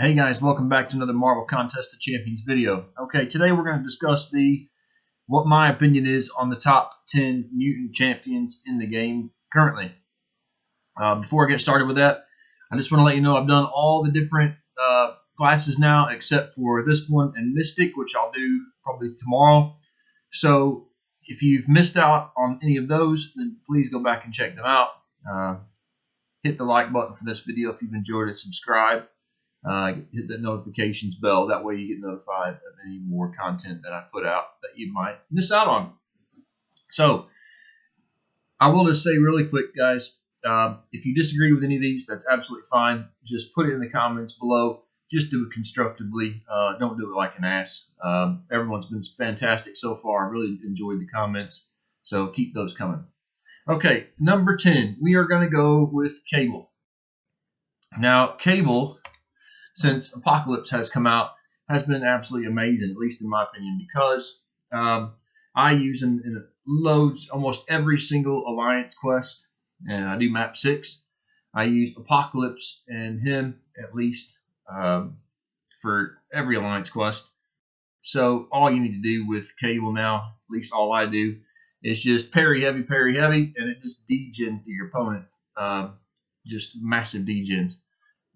Hey guys, welcome back to another Marvel Contest of Champions video. Okay, today we're going to discuss what my opinion is on the top 10 mutant champions in the game currently. Before I get started with that, I just want to let you know I've done all the different classes now except for this one and Mystic, which I'll do probably tomorrow. So if you've missed out on any of those, then please go back and check them out. Hit the like button for this video if you've enjoyed it, subscribe. Hit that notifications bell. That way you get notified of any more content that I put out that you might miss out on. So I will just say really quick, guys, if you disagree with any of these, that's absolutely fine. Just put it in the comments below. Just do it constructively. Don't do it like an ass. Everyone's been fantastic so far. I really enjoyed the comments, so keep those coming. Okay, number 10, we are going to go with Cable. Now, Cable, since Apocalypse has come out, has been absolutely amazing, at least in my opinion, because I use him in loads, almost every single Alliance quest, and I do map 6. I use Apocalypse and him at least for every Alliance quest. So all you need to do with Cable now, at least all I do, is just parry heavy, and it just degens to your opponent. Just massive degens.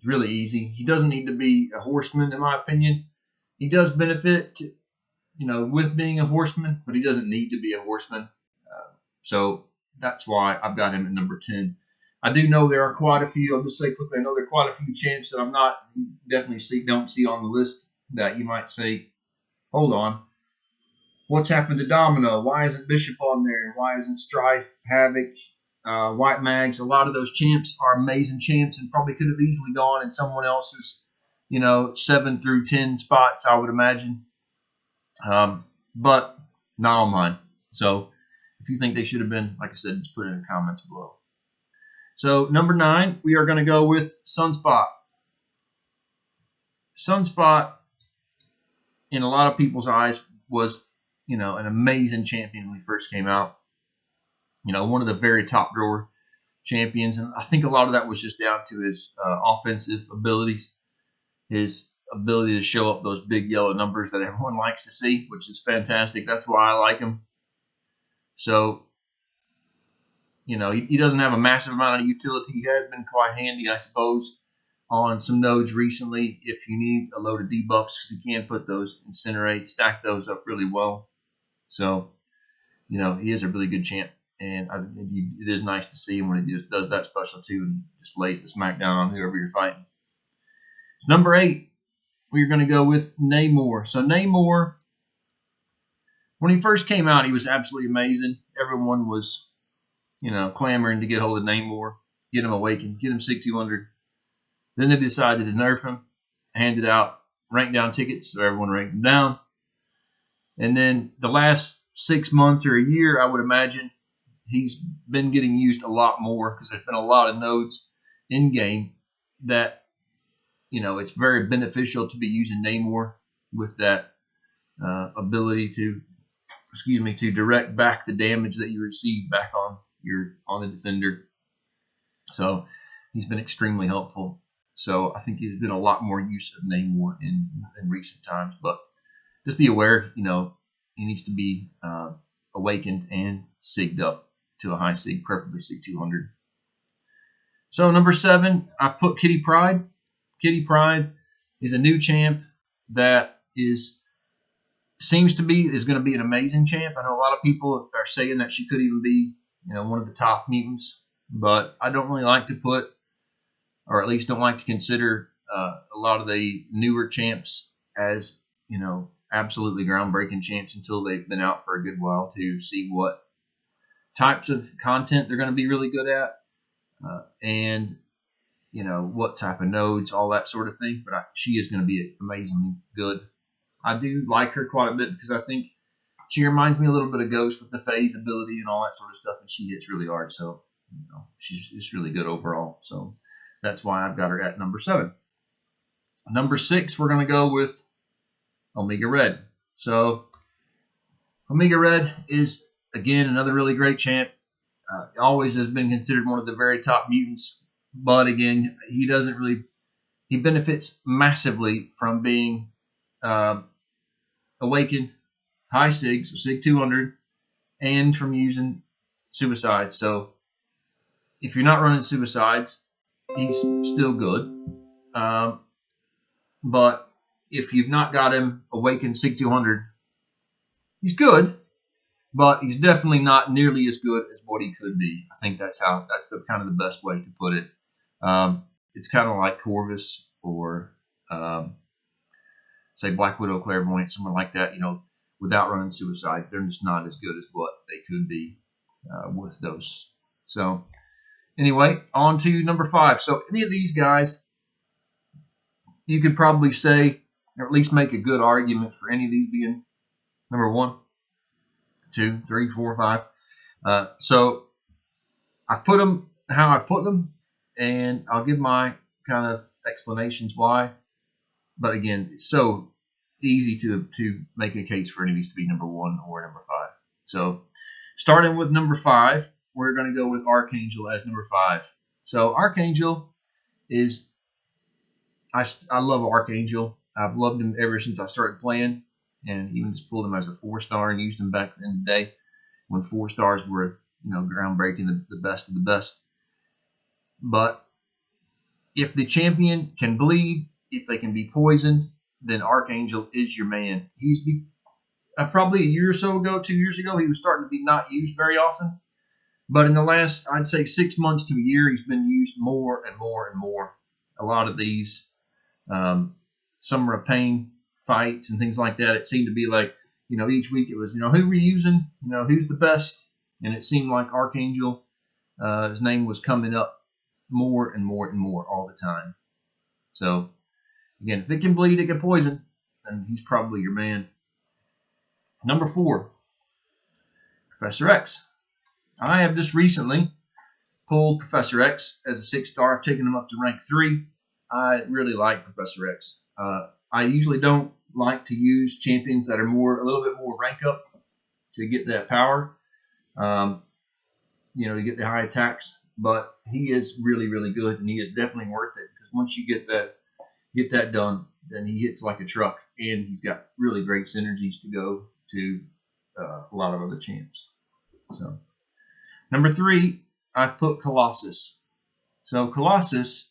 Really easy. He doesn't need to be a horseman, in my opinion. He does benefit, with being a horseman, but he doesn't need to be a horseman. So that's why I've got him at number 10. I do know there are quite a few. I'll just say quickly, I know there are quite a few champs that I'm not don't see on the list that you might say, hold on, what's happened to Domino? Why isn't Bishop on there? Why isn't Strife, Havoc, White Mags? A lot of those champs are amazing champs and probably could have easily gone in someone else's, 7 through 10 spots, I would imagine. But not on mine. So if you think they should have been, like I said, just put it in the comments below. So number 9, we are going to go with Sunspot. Sunspot, in a lot of people's eyes, was, an amazing champion when he first came out. One of the very top drawer champions. And I think a lot of that was just down to his offensive abilities, his ability to show up those big yellow numbers that everyone likes to see, which is fantastic. That's why I like him. So, he doesn't have a massive amount of utility. He has been quite handy, I suppose, on some nodes recently if you need a load of debuffs, because you can put those, stack those up really well. So, he is a really good champ. And it is nice to see him when he just does that special too and just lays the smackdown on whoever you're fighting. Number 8, we're going to go with Namor. So Namor, when he first came out, he was absolutely amazing. Everyone was, clamoring to get hold of Namor, get him awakened, get him SIG 200. Then they decided to nerf him, handed out rank down tickets, so everyone ranked him down. And then the last 6 months or a year, I would imagine, he's been getting used a lot more because there's been a lot of nodes in game that, it's very beneficial to be using Namor with that ability to direct back the damage that you receive back on the defender. So he's been extremely helpful. So I think there's been a lot more use of Namor in recent times, but just be aware, he needs to be awakened and sigged up to a high sig, preferably SIG 200. So number 7, I've put Kitty Pryde. Kitty Pryde is a new champ that seems to be going to be an amazing champ. I know a lot of people are saying that she could even be, one of the top mutants, but I don't really like to put, or at least don't like to consider a lot of the newer champs as, absolutely groundbreaking champs until they've been out for a good while to see what types of content they're going to be really good at, and what type of nodes, all that sort of thing. But she is going to be amazingly good. I do like her quite a bit because I think she reminds me a little bit of Ghost with the phase ability and all that sort of stuff, and she hits really hard. So she's just really good overall. So that's why I've got her at number 7. Number 6, we're going to go with Omega Red. So Omega Red is, again, another really great champ. Always has been considered one of the very top mutants. But again, he doesn't really he benefits massively from being awakened, high SIG, so SIG 200, and from using suicides. So if you're not running suicides, he's still good. But if you've not got him awakened SIG 200, he's good, but he's definitely not nearly as good as what he could be. I think that's the kind of the best way to put it. It's kind of like Corvus or say Black Widow, Clairvoyant, someone like that. Without running suicides, they're just not as good as what they could be with those. So anyway, on to number 5. So any of these guys, you could probably say, or at least make a good argument for any of these being number 1, 2, 3, 4, 5. So I've put them how I've put them, and I'll give my kind of explanations why. But again, it's so easy to make a case for any of these to be number 1 or number 5. So starting with number 5, we're going to go with Archangel as number 5. So Archangel is, I love Archangel. I've loved him ever since I started playing, and even just pulled him as a 4-star and used him back in the day when 4 stars were, groundbreaking, the best of the best. But if the champion can bleed, if they can be poisoned, then Archangel is your man. He's probably a year or so ago, 2 years ago, he was starting to be not used very often. But in the last, I'd say 6 months to a year, he's been used more and more and more. A lot of these Summer of Pain fights and things like that, it seemed to be like, each week it was, who we're using, who's the best. And it seemed like Archangel, his name was coming up more and more and more all the time. So again, if it can bleed, it can poison, then he's probably your man. Number 4, Professor X. I have just recently pulled Professor X as a 6-star. I've taken him up to rank 3. I really like Professor X. I usually don't like to use champions that are a little bit more rank up to get that power. To get the high attacks. But he is really, really good, and he is definitely worth it, because once you get that done, then he hits like a truck, and he's got really great synergies to go to a lot of other champs. So number 3, I've put Colossus. So Colossus,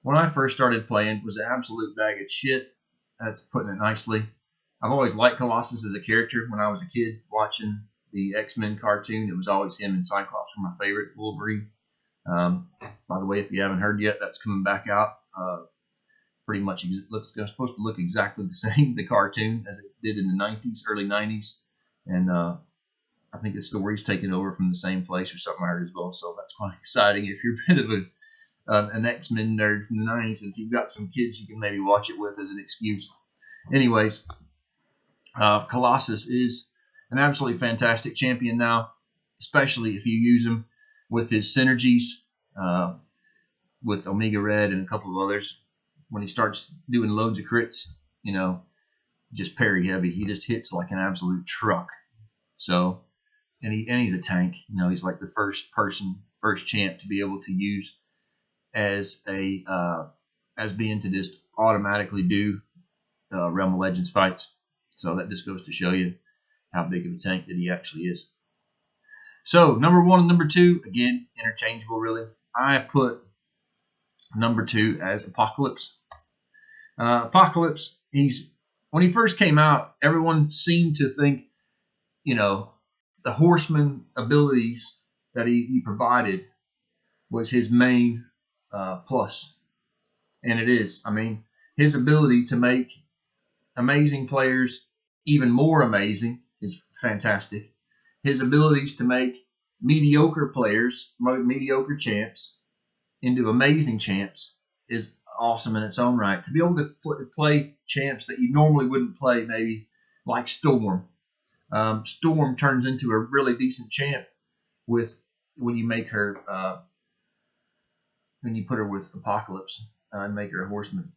when I first started playing, was an absolute bag of shit. That's putting it nicely. I've always liked Colossus as a character. When I was a kid watching the X-Men cartoon, it was always him and Cyclops were my favorite. Wolverine. By the way, if you haven't heard yet, that's coming back out. Pretty much supposed to look exactly the same, the cartoon, as it did in the 90s, early 90s. And I think the story's taken over from the same place or something I heard as well. So that's quite exciting if you're a bit of an X-Men nerd from the 90s. And if you've got some kids, you can maybe watch it with as an excuse. Anyways, Colossus is an absolutely fantastic champion now, especially if you use him with his synergies with Omega Red and a couple of others. When he starts doing loads of crits, just parry heavy, he just hits like an absolute truck. So, and he's a tank. He's like the first champ to be able to use as being to just automatically do Realm of Legends fights. So that just goes to show you how big of a tank that he actually is. So number 1 and number 2, again, interchangeable really. I have put number 2 as Apocalypse. Apocalypse, when he first came out, everyone seemed to think, the Horseman abilities that he provided was his main plus. And it is. I mean, his ability to make amazing players even more amazing is fantastic. His abilities to make mediocre players, mediocre champs, into amazing champs is awesome in its own right. To be able to play champs that you normally wouldn't play, maybe like Storm. Storm turns into a really decent champ when you make her when you put her with Apocalypse and make her a Horseman.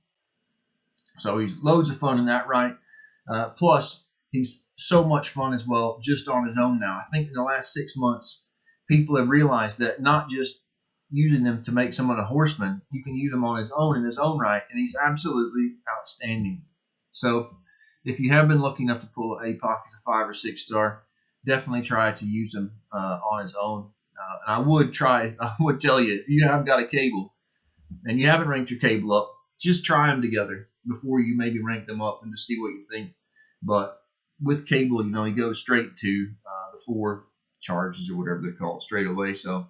So he's loads of fun in that right. Plus, he's so much fun as well just on his own now. I think in the last 6 months, people have realized that not just using him to make someone a horseman, you can use him on his own in his own right, and he's absolutely outstanding. So if you have been lucky enough to pull APOC as a 5 or 6 star, definitely try to use him on his own. And I would tell you, if you have got a cable and you haven't ranked your cable up, just try them together before you maybe rank them up and to see what you think. But with cable, he goes straight to the 4 charges or whatever they're called straight away. So,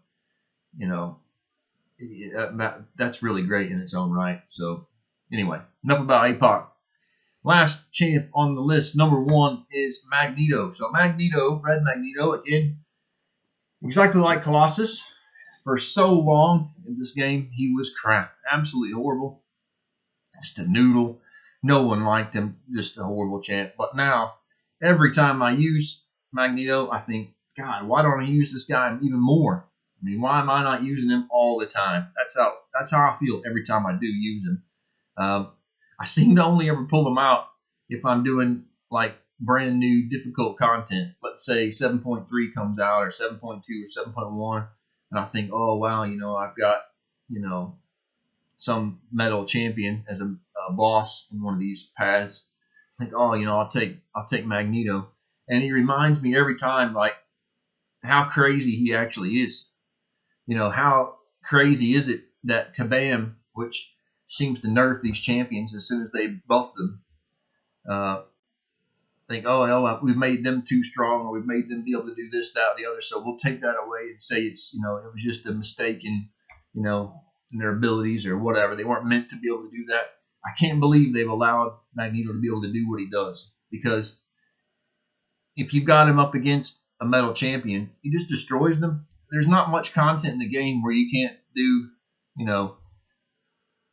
that's really great in its own right. So, anyway, enough about APOC. Last champ on the list, number 1, is Magneto. So Magneto, Red Magneto, again, exactly like Colossus. For so long in this game, he was crap. Absolutely horrible. Just a noodle. No one liked him. Just a horrible champ. But now, every time I use Magneto, I think, God, why don't I use this guy even more? I mean, why am I not using him all the time? That's how I feel every time I do use him. I seem to only ever pull them out if I'm doing like brand new difficult content. Let's say 7.3 comes out or 7.2 or 7.1, and I think, oh wow, I've got some metal champion as a boss in one of these paths. I think, oh, I'll take Magneto, and he reminds me every time like how crazy he actually is. How crazy is it that Kabam, which seems to nerf these champions as soon as they buff them, think, oh, hell, we've made them too strong, or we've made them be able to do this, that, or the other, so we'll take that away and say it's, it was just a mistake in, in their abilities or whatever. They weren't meant to be able to do that. I can't believe they've allowed Magneto to be able to do what he does, because if you've got him up against a metal champion, he just destroys them. There's not much content in the game where you can't do,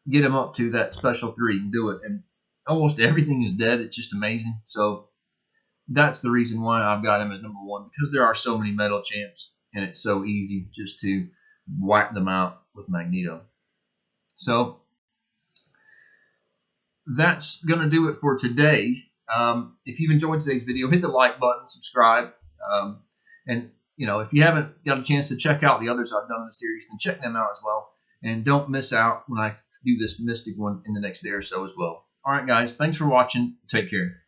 get him up to that special 3 and do it. And almost everything is dead. It's just amazing. So that's the reason why I've got him as number 1, because there are so many metal champs, and it's so easy just to wipe them out with Magneto. So that's going to do it for today. If you've enjoyed today's video, hit the like button, subscribe, and if you haven't got a chance to check out the others I've done in the series, then check them out as well. And don't miss out when I do this Mystic one in the next day or so as well. All right, guys, thanks for watching. Take care.